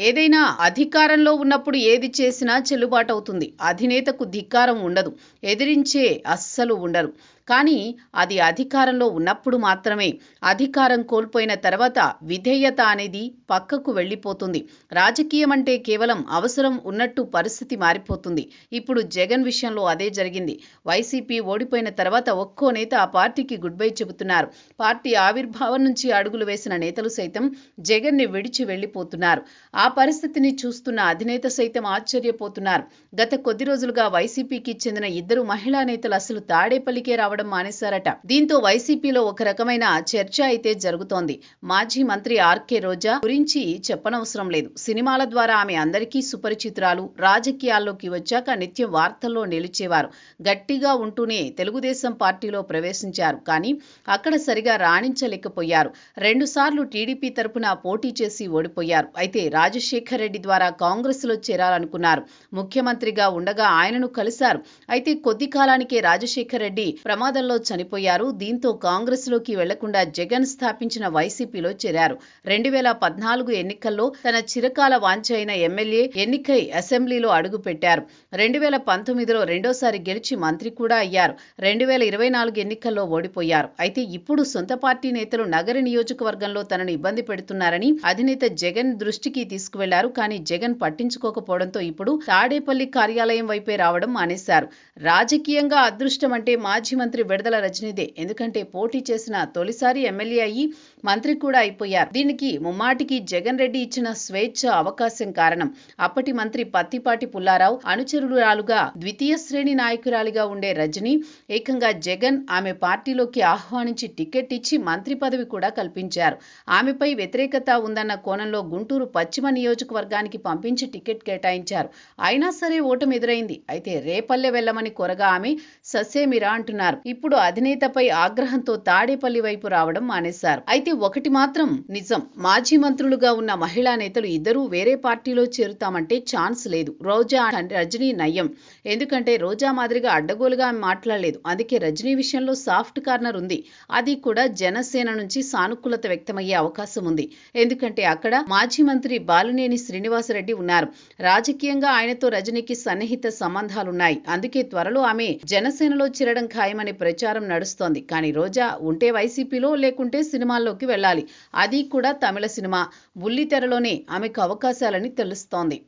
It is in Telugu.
ఏదైనా అధికారంలో ఉన్నప్పుడు ఏది చేసినా చెల్లుబాటవుతుంది. అధినేతకు ధిక్కారం ఉండదు. ఎదిరించే అస్సలు ఉండరు. కానీ అది అధికారంలో ఉన్నప్పుడు మాత్రమే. అధికారం కోల్పోయిన తర్వాత విధేయత అనేది పక్కకు వెళ్ళిపోతుంది. రాజకీయం అంటే కేవలం అవసరం ఉన్నట్టు పరిస్థితి మారిపోతుంది. ఇప్పుడు జగన్ విషయంలో అదే జరిగింది. వైసీపీ ఓడిపోయిన తర్వాత ఒక్కో నేత ఆ పార్టీకి గుడ్ బై చెబుతున్నారు. పార్టీ ఆవిర్భావం నుంచి అడుగులు వేసిన నేతలు సైతం జగన్ని విడిచి వెళ్ళిపోతున్నారు. ఆ పరిస్థితిని చూస్తున్న అధినేత సైతం ఆశ్చర్యపోతున్నారు. గత కొద్ది రోజులుగా వైసీపీకి చెందిన ఇద్దరు మహిళా నేతలు అసలు తాడేపల్లికే రావడం మానేశారట. దీంతో వైసీపీలో ఒక రకమైన చర్చ అయితే జరుగుతోంది. మాజీ మంత్రి ఆర్కే రోజా గురించి చెప్పనవసరం లేదు. సినిమాల ద్వారా ఆమె అందరికీ సుపరిచితురాలు. రాజకీయాల్లోకి వచ్చాక నిత్యం వార్తల్లో నిలిచేవారు. గట్టిగా ఉంటూనే తెలుగుదేశం పార్టీలో ప్రవేశించారు. కానీ అక్కడ సరిగా రాణించలేకపోయారు. 2 సార్లు టీడీపీ తరపున పోటీ చేసి ఓడిపోయారు. అయితే రాజశేఖర్ రెడ్డి ద్వారా కాంగ్రెస్ లో చేరాలనుకున్నారు. ముఖ్యమంత్రిగా ఉండగా ఆయనను కలిశారు. అయితే కొద్ది కాలానికే రాజశేఖర్ రెడ్డి ప్రమాదంలో చనిపోయారు. దీంతో కాంగ్రెస్ లోకి వెళ్లకుండా జగన్ స్థాపించిన వైసీపీలో చేరారు. 2014 ఎన్నికల్లో తన చిరకాల వాంఛ అయిన ఎమ్మెల్యే ఎన్నికై అసెంబ్లీలో అడుగుపెట్టారు. 2019లో రెండోసారి గెలిచి మంత్రి కూడా అయ్యారు. 2024 ఎన్నికల్లో ఓడిపోయారు. అయితే ఇప్పుడు సొంత పార్టీ నేతలు నగరి నియోజకవర్గంలో తనను ఇబ్బంది పెడుతున్నారని అధినేత జగన్ దృష్టికి తీసుకువెళ్లారు. కానీ జగన్ పట్టించుకోకపోవడంతో ఇప్పుడు తాడేపల్లి కార్యాలయం వైపే రావడం మానేశారు. రాజకీయంగా అదృష్టం అంటే మాజీ మంత్రి విడుదల రజనీదే. ఎందుకంటే పోటీ చేసిన తొలిసారి ఎమ్మెల్యే అయ్యి మంత్రి కూడా అయిపోయారు. దీనికి ముమ్మాటికి జగన్ రెడ్డి ఇచ్చిన స్వేచ్ఛ అవకాశం కారణం. అప్పటి మంత్రి పత్తిపాటి పుల్లారావు అనుచరురాలుగా ద్వితీయ శ్రేణి నాయకురాలిగా ఉండే రజనీ ఏకంగా జగన్ ఆమె పార్టీలోకి ఆహ్వానించి టికెట్ ఇచ్చి మంత్రి పదవి కూడా కల్పించారు. ఆమెపై వ్యతిరేకత ఉందన్న కోణంలో గుంటూరు పశ్చిమ నియోజకవర్గానికి పంపించి టికెట్ కేటాయించారు. అయినా సరే ఓటమి ఎదురైంది. అయితే రేపల్లె వెళ్లమని కోరగా ఆమె ససేమిరా అంటున్నారు. ఇప్పుడు అధినేతపై ఆగ్రహంతో తాడేపల్లి వైపు రావడం మానేశారు. అయితే ఒకటి మాత్రం నిజం, మాజీ మంత్రులుగా ఉన్న మహిళా నేతలు ఇద్దరూ వేరే పార్టీలో చేరుతామంటే ఛాన్స్ లేదు. రోజా రజనీ నయ్యం. ఎందుకంటే రోజా మాదిరిగా అడ్డగోలుగా మాట్లాడలేదు. అందుకే రజనీ విషయంలో సాఫ్ట్ కార్నర్ ఉంది. అది కూడా జనసేన నుంచి సానుకూలత వ్యక్తమయ్యే అవకాశం ఉంది. ఎందుకంటే అక్కడ మాజీ మంత్రి బాలినేని శ్రీనివాసరెడ్డి ఉన్నారు. రాజకీయంగా ఆయనతో రజనీకి సన్నిహిత సంబంధాలున్నాయి. అందుకే త్వరలో ఆమె జనసేనలో చేరడం ఖాయమనే ప్రచారం నడుస్తోంది. కానీ రోజా ఉంటే వైసీపీలో, లేకుంటే సినిమాల్లోకి వెళ్ళాలి. అది కూడా తమిళ సినిమా. బుల్లితెరలోనే ఆమెకు అవకాశాలని తెలుస్తోంది.